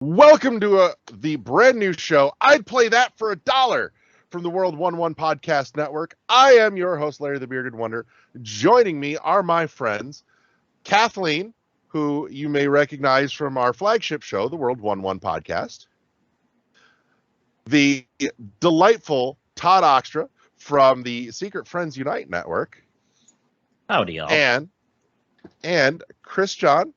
Welcome to the brand new show. I'd play that for $1 from the World 1-1 Podcast Network. I am your host, Larry the Bearded Wonder. Joining me are my friends, Kathleen, who you may recognize from our flagship show, the World 1-1 Podcast. The delightful Todd Oxtra from the Secret Friends Unite Network. Howdy, y'all. And Chris John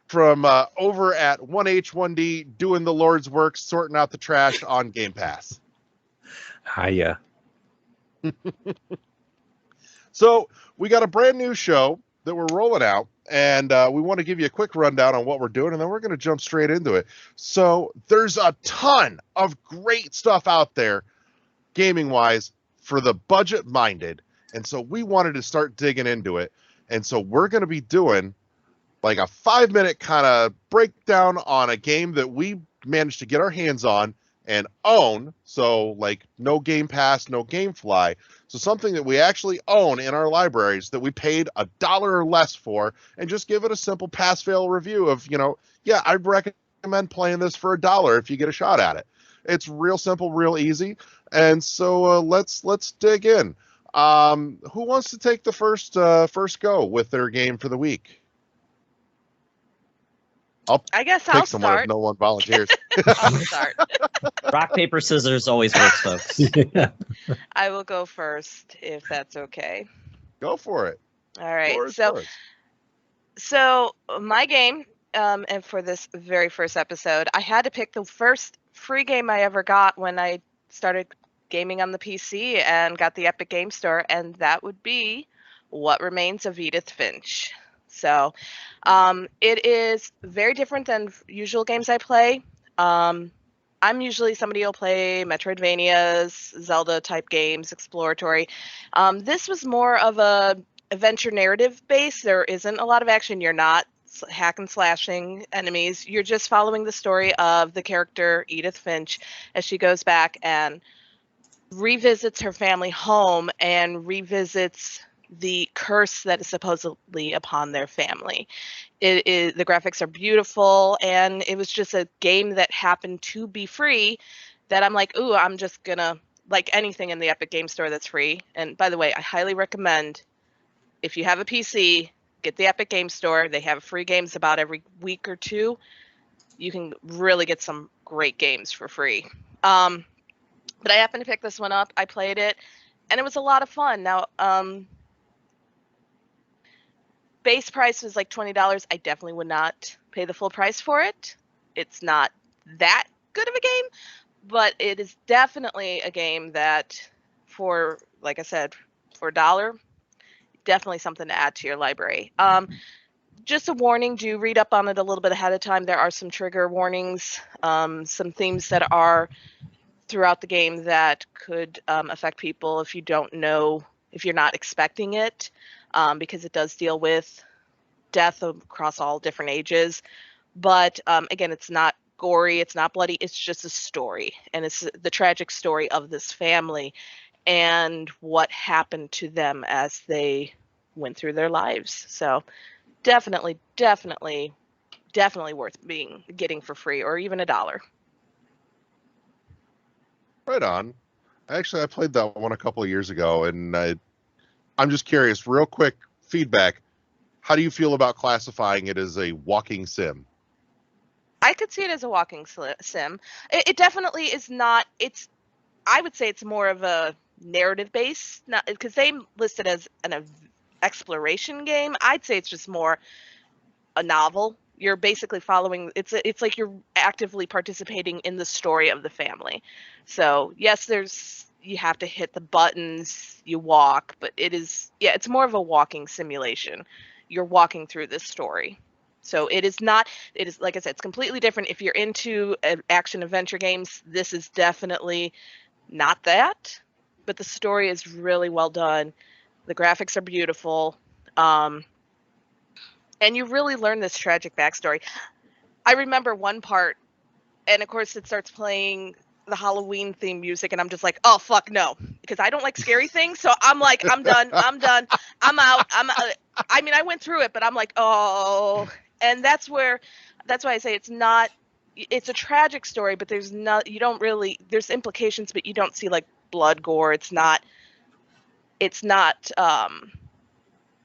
from over at 1H1D doing the Lord's work, sorting out the trash on GamePass. Hiya. So we got a brand new show that we're rolling out, and we want to give you a quick rundown on what we're doing, and then we're going to jump straight into it. So there's a ton of great stuff out there, gaming-wise, for the budget-minded, and so we wanted to start digging into it, and so we're going to be doing like a 5-minute kind of breakdown on a game that we managed to get our hands on and own. So like no Game Pass, no Gamefly. So something that we actually own in our libraries that we paid $1 or less for, and just give it a simple pass-fail review of, yeah, I'd recommend playing this for $1 if you get a shot at it. It's real simple, real easy. And so let's dig in. Who wants to take the first go with their game for the week? I guess I'll start. If no one volunteers. I'll start. Rock, paper, scissors always works, folks. Yeah. I will go first, if that's okay. Go for it. All right. So my game, and for this very first episode, I had to pick the first free game I ever got when I started gaming on the PC and got the Epic Game Store, and that would be What Remains of Edith Finch. So it is very different than usual games I play. I'm usually somebody who'll play Metroidvanias, Zelda-type games, exploratory. This was more of a adventure narrative base. There isn't a lot of action. You're not hack and slashing enemies. You're just following the story of the character Edith Finch as she goes back and revisits her family home and revisits the curse that is supposedly upon their family. The graphics are beautiful, and it was just a game that happened to be free that I'm like, ooh, I'm just gonna, like anything in the Epic Game Store that's free. And by the way, I highly recommend, if you have a PC, get the Epic Game Store. They have free games about every week or two. You can really get some great games for free. But I happened to pick this one up. I played it, and it was a lot of fun. Now, base price was like $20. I definitely would not pay the full price for it. It's not that good of a game, but it is definitely a game that, for, like I said, for $1, definitely something to add to your library. Just a warning, do read up on it a little bit ahead of time. There are some trigger warnings, some themes that are throughout the game that could affect people if you don't know, if you're not expecting it. Because it does deal with death across all different ages. But again, it's not gory, it's not bloody, it's just a story. And it's the tragic story of this family and what happened to them as they went through their lives. So definitely worth getting for free, or even $1. Right on. Actually, I played that one a couple of years ago, and I'm just curious, real quick feedback. How do you feel about classifying it as a walking sim? I could see it as a walking sim. It definitely is not. I would say it's more of a narrative base, not because they list it as an exploration game. I'd say it's just more a novel. You're basically following. It's like you're actively participating in the story of the family. So yes, you have to hit the buttons, you walk, but it's more of a walking simulation. You're walking through this story. So it is, like I said, it's completely different. If you're into action adventure games, this is definitely not that, but the story is really well done. The graphics are beautiful. And you really learn this tragic backstory. I remember one part, and of course it starts playing the Halloween theme music, and I'm just like, oh fuck no, because I don't like scary things. So I'm like, I'm done, I'm out. I mean, I went through it, but I'm like, oh, and that's why I say it's not it's a tragic story, but there's not, you don't really, there's implications, but you don't see like blood, gore. It's not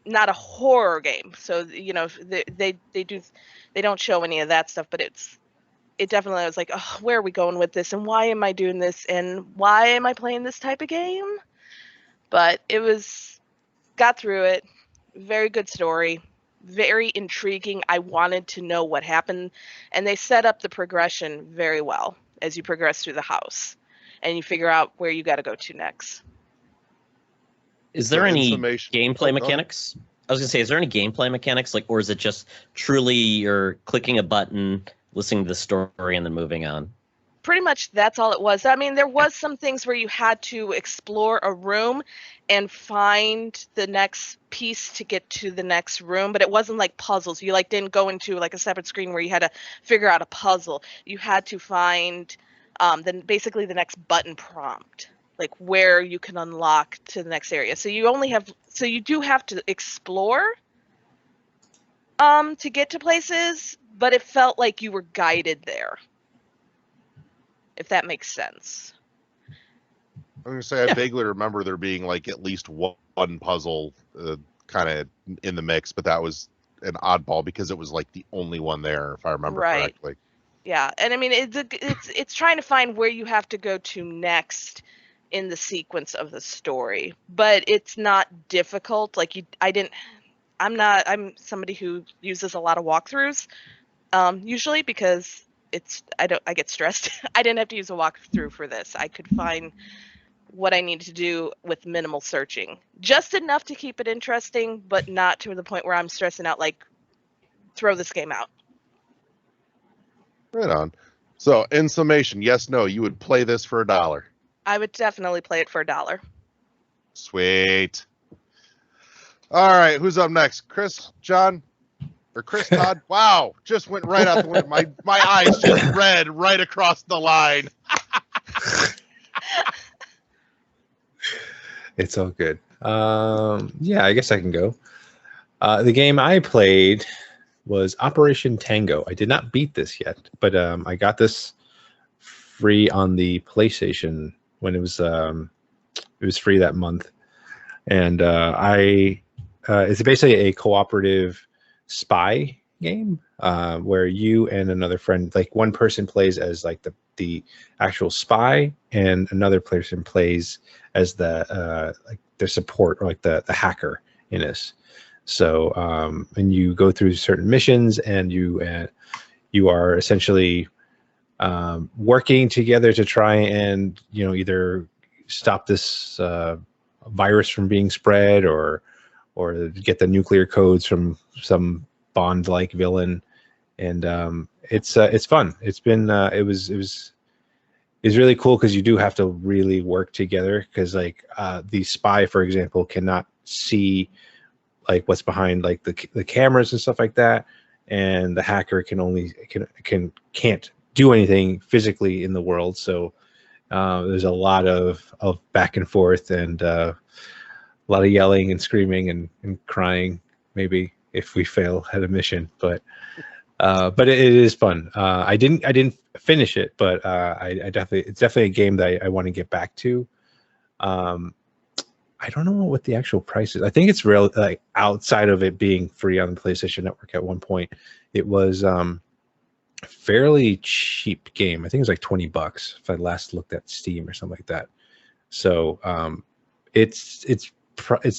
not a horror game. So, you know, they don't show any of that stuff, but it definitely was like, oh, where are we going with this? And why am I doing this? And why am I playing this type of game? But got through it. Very good story. Very intriguing. I wanted to know what happened. And they set up the progression very well as you progress through the house. And you figure out where you got to go to next. Is there any summation- gameplay mechanics? I was gonna say, is there any gameplay mechanics, like, or is it just truly you're clicking a button, listening to the story, and then moving on? Pretty much that's all it was. I mean, there was some things where you had to explore a room and find the next piece to get to the next room, but it wasn't like puzzles. You like didn't go into like a separate screen where you had to figure out a puzzle. You had to find then basically the next button prompt, like where you can unlock to the next area. So you do have to explore to get to places, but it felt like you were guided there, if that makes sense. I'm gonna say I vaguely remember there being like at least one puzzle kind of in the mix, but that was an oddball because it was like the only one there, if I remember correctly. Yeah, and I mean it's trying to find where you have to go to next in the sequence of the story, but it's not difficult. Like I'm somebody who uses a lot of walkthroughs usually because I get stressed. I didn't have to use a walkthrough for this. I could find what I needed to do with minimal searching, just enough to keep it interesting, but not to the point where I'm stressing out like throw this game out. Right on. So in summation, yes, no, you would play this for $1. I would definitely play it for $1. Sweet. All right, who's up next? Chris, John, or Chris Todd? Wow, just went right out the window. My eyes just read right across the line. It's all good. Yeah, I guess I can go. The game I played was Operation Tango. I did not beat this yet, but I got this free on the PlayStation when it was free that month, and it's basically a cooperative spy game where you and another friend, like one person plays as like the actual spy, and another person plays as the like their support or like the hacker in this. So and you go through certain missions, and you are essentially working together to try and either stop this virus from being spread, or get the nuclear codes from some Bond-like villain. And it's fun. It's been it's really cool because you do have to really work together, because like the spy, for example, cannot see like what's behind like the cameras and stuff like that, and the hacker can't do anything physically in the world. So there's a lot of back and forth, and a lot of yelling and screaming and crying, maybe, if we fail at a mission. But it is fun. I didn't finish it, but it's definitely a game that I want to get back to. I don't know what the actual price is. I think it's real, like outside of it being free on the PlayStation Network at one point. It was fairly cheap game. I think it was like $20 if I last looked at Steam or something like that. So it's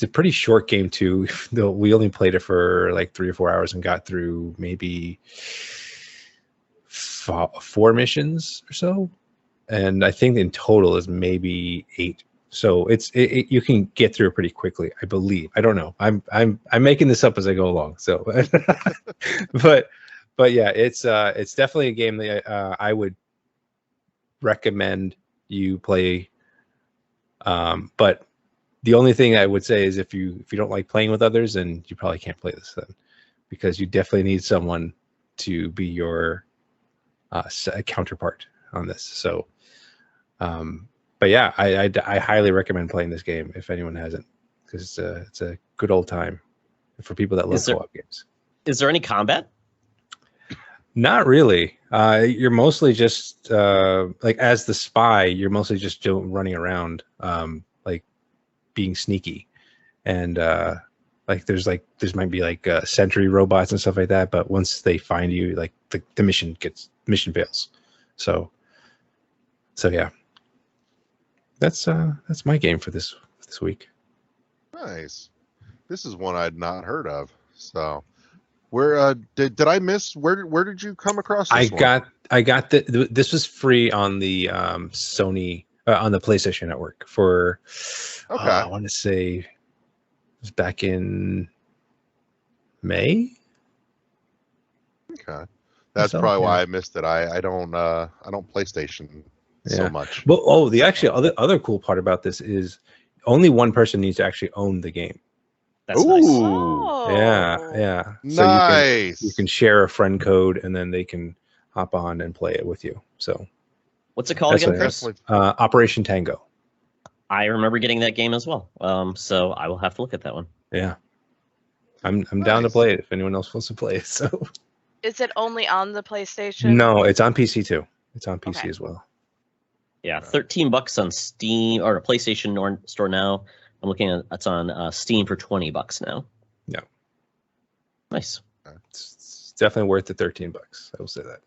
a pretty short game too. Though we only played it for like 3 or 4 hours and got through maybe 4 missions or so, and I think in total is maybe 8. So you can get through it pretty quickly, I believe. I don't know. I'm making this up as I go along. So, but yeah, it's definitely a game that I would recommend you play. But the only thing I would say is if you don't like playing with others, then you probably can't play this then, because you definitely need someone to be your counterpart on this. So, but yeah, I highly recommend playing this game if anyone hasn't, because it's a good old time for people that love co-op games. Is there any combat? Not really. You're mostly just like as the spy. You're mostly just running around, like being sneaky, and like there's might be like sentry robots and stuff like that. But once they find you, like the mission fails. So yeah, that's my game for this week. Nice. This is one I'd not heard of. So, where did I miss? Where did you come across this one? I got this was free on the Sony on the PlayStation Network for I want to say it was back in May. Okay, that's probably why I missed it. I don't PlayStation so much. Well, the actually other cool part about this is only one person needs to actually own the game. That's nice. Oh. Yeah. So nice. you can share a friend code, and then they can hop on and play it with you. So, what's it called again, Chris? Operation Tango. I remember getting that game as well. So I will have to look at that one. Yeah, I'm down to play it if anyone else wants to play it. So, is it only on the PlayStation? No, it's on PC too. It's on PC as well. Yeah, $13 on Steam or PlayStation Store now. I'm looking at it's on Steam for $20 now. Yeah, nice. It's definitely worth the $13. I will say that.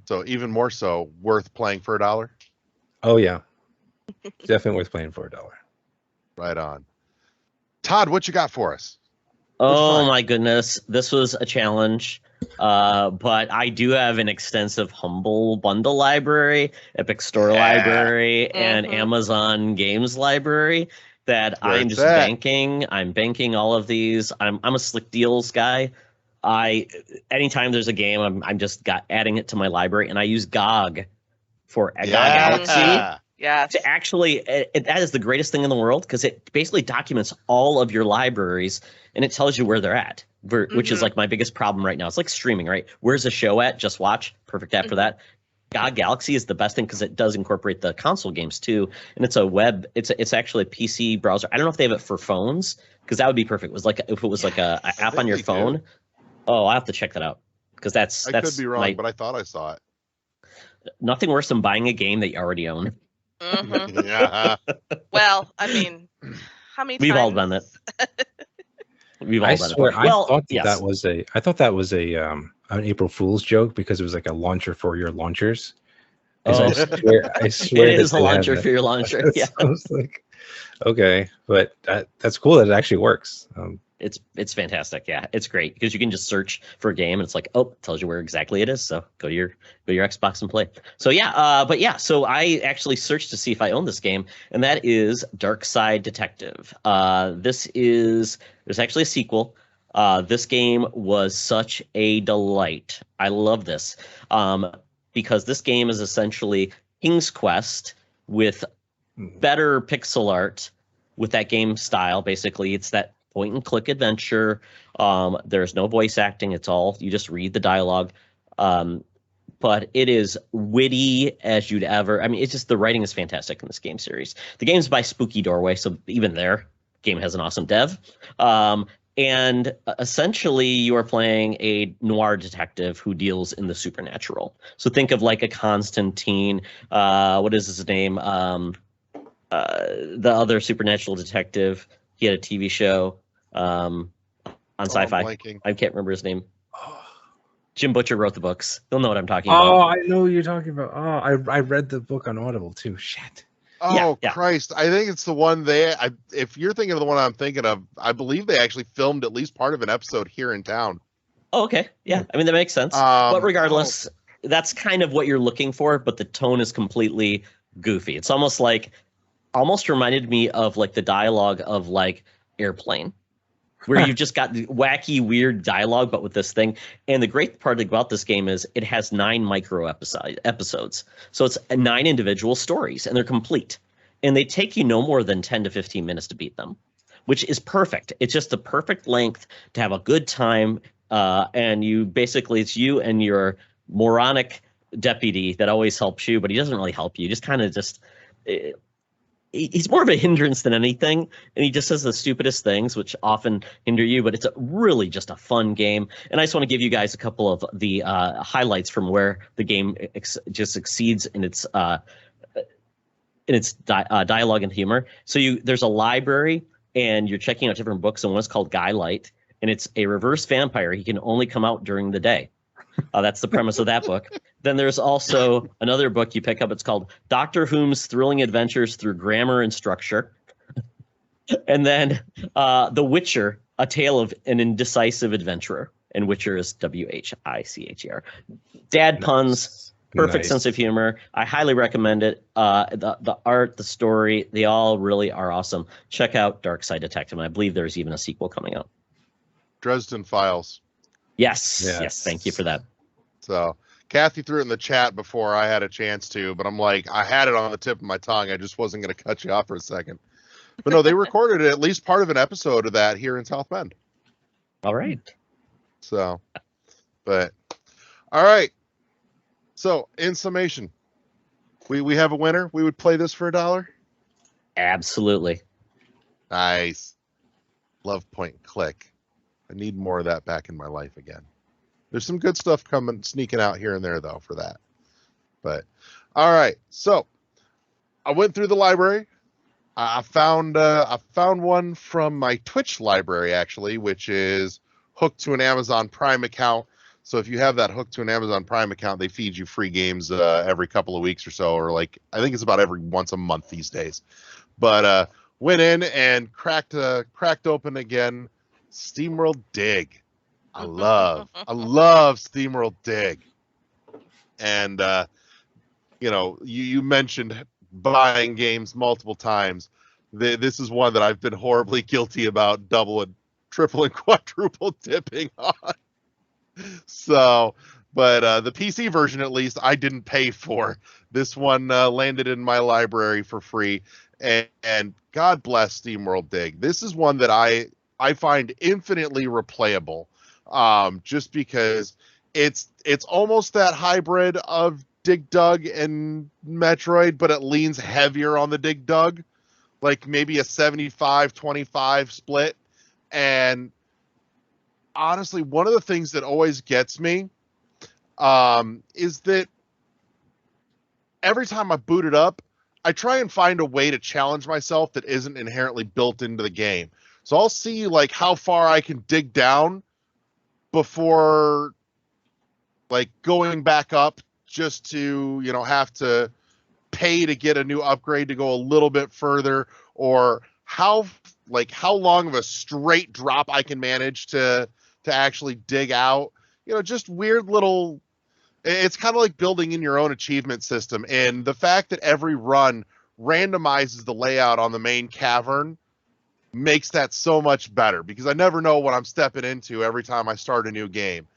So even more so, worth playing for $1. Oh yeah, definitely worth playing for $1. Right on. Todd, what you got for us? Oh my goodness, this was a challenge. But I do have an extensive Humble Bundle library, Epic Store library, and Amazon Games library that I'm just banking. I'm banking all of these. I'm a slick deals guy. Anytime there's a game, I'm just adding it to my library, and I use GOG for GOG Galaxy. Yeah. To actually, that is the greatest thing in the world because it basically documents all of your libraries and it tells you where they're at, which is like my biggest problem right now. It's like streaming, right? Where's the show at? Just watch. Perfect app for that. GOG Galaxy is the best thing because it does incorporate the console games too, and it's a web. It's actually a PC browser. I don't know if they have it for phones because that would be perfect. It was like if it was like a app on your phone. Do. Oh, I will have to check that out because that's I could be wrong, but I thought I saw it. Nothing worse than buying a game that you already own. Yeah. Well, I mean, how many We've times? all done it. We've all done it. I thought yes. that was an April Fool's joke because it was like a launcher for your launchers. Oh. I swear it is a launcher for your launcher. Yeah. I was like, okay, but that's cool that it actually works. It's fantastic. Yeah, it's great because you can just search for a game and it's like, oh, it tells you where exactly it is. So go to your Xbox and play. So yeah, so I actually searched to see if I own this game, and that is Dark Side Detective. There's actually a sequel. This game was such a delight. I love this because this game is essentially King's Quest with better pixel art with that game style. Basically, it's that point and click adventure. There's no voice acting. It's all you just read the dialogue. But it is witty as you'd ever. I mean, it's just the writing is fantastic in this game series. The game's by Spooky Doorway, so even there, game has an awesome dev. And essentially, you are playing a noir detective who deals in the supernatural. So think of like a Constantine. What is his name? The other supernatural detective. He had a TV show on Sci-Fi. I can't remember his name. Jim Butcher wrote the books. You'll know what I'm talking about. Oh, I know what you're talking about. Oh, I read the book on Audible too. Shit. Oh, yeah. Christ. I think it's the one if you're thinking of the one I'm thinking of, I believe they actually filmed at least part of an episode here in town. Oh, okay. Yeah. I mean, that makes sense. But regardless, that's kind of what you're looking for, but the tone is completely goofy. It's almost reminded me of like the dialogue of like Airplane, where you've just got the wacky, weird dialogue, but with this thing. And the great part about this game is it has 9 micro episodes. So it's 9 individual stories, and they're complete. And they take you no more than 10 to 15 minutes to beat them, which is perfect. It's just the perfect length to have a good time. And it's you and your moronic deputy that always helps you, but he doesn't really help you. Just kind of he's more of a hindrance than anything, and he just says the stupidest things, which often hinder you. But it's really just a fun game, and I just want to give you guys a couple of the highlights from where the game just exceeds in its dialogue and humor. So there's a library, and you're checking out different books, and one is called Guy Light, and it's a reverse vampire. He can only come out during the day. That's the premise of that book. Then there's also another book you pick up. It's called Dr. Whom's Thrilling Adventures Through Grammar and Structure. And then The Witcher, A Tale of an Indecisive Adventurer. And Witcher is Whicher. Dad puns, perfect sense of humor. I highly recommend it. The art, the story, they all really are awesome. Check out Dark Side Detective. And I believe there's even a sequel coming out. Dresden Files. Yes. Thank you for that. So Kathy threw it in the chat before I had a chance to, but I'm like, I had it on the tip of my tongue. I just wasn't going to cut you off for a second. But no, they recorded at least part of an episode of that here in South Bend. All right. So, but all right. So in summation, we have a winner. We would play this for $1. Absolutely. Nice. Love point and click. I need more of that back in my life again. There's some good stuff sneaking out here and there though for that. But all right, so I went through the library. I found one from my Twitch library actually, which is hooked to an Amazon Prime account. So if you have that hooked to an Amazon Prime account, they feed you free games every couple of weeks or so, or like I think it's about every once a month these days. But went in and cracked open again SteamWorld Dig. I love SteamWorld Dig. And you mentioned buying games multiple times. This is one that I've been horribly guilty about double and triple and quadruple dipping on. So, but the PC version at least I didn't pay for. This one landed in my library for free, and God bless SteamWorld Dig. This is one that I find infinitely replayable, just because it's almost that hybrid of Dig Dug and Metroid, but it leans heavier on the Dig Dug, like maybe a 75-25 split. And honestly, one of the things that always gets me is that every time I boot it up, I try and find a way to challenge myself that isn't inherently built into the game. So I'll see like how far I can dig down before like going back up, just to, have to pay to get a new upgrade to go a little bit further, or how long of a straight drop I can manage to actually dig out. Just weird little, it's kind of like building in your own achievement system. And the fact that every run randomizes the layout on the main cavern makes that so much better, because I never know what I'm stepping into every time I start a new game.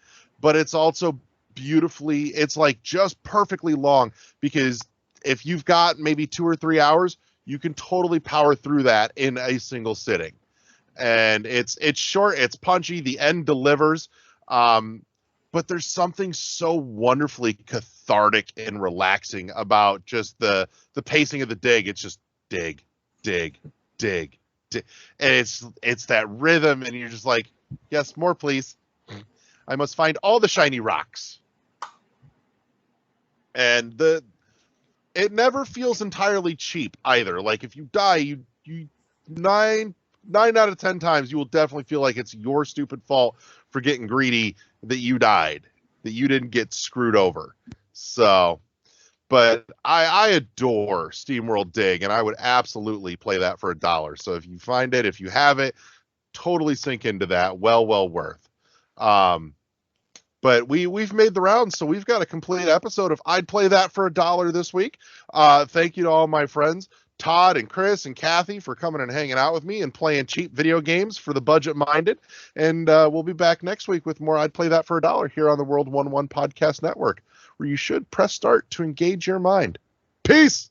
But it's also beautifully, it's like just perfectly long, because if you've got maybe 2 or 3 hours, you can totally power through that in a single sitting. And it's short, it's punchy, the end delivers, but there's something so wonderfully cathartic and relaxing about just the pacing of the dig. It's just dig, dig, dig, dig, and it's that rhythm, and you're just like, yes, more please. I must find all the shiny rocks. And it never feels entirely cheap either. Like if you die, you 9 out of 10 times you will definitely feel like it's your stupid fault for getting greedy that you died, that you didn't get screwed over. So, but I adore SteamWorld Dig, and I would absolutely play that for $1. So if you find it, if you have it, totally sink into that. Well worth. But we've made the rounds, so we've got a complete episode of I'd Play That for $1 this week. Thank you to all my friends, Todd and Chris and Kathy, for coming and hanging out with me and playing cheap video games for the budget-minded. And we'll be back next week with more I'd Play That for $1 here on the World 1-1 Podcast Network, where you should press start to engage your mind. Peace!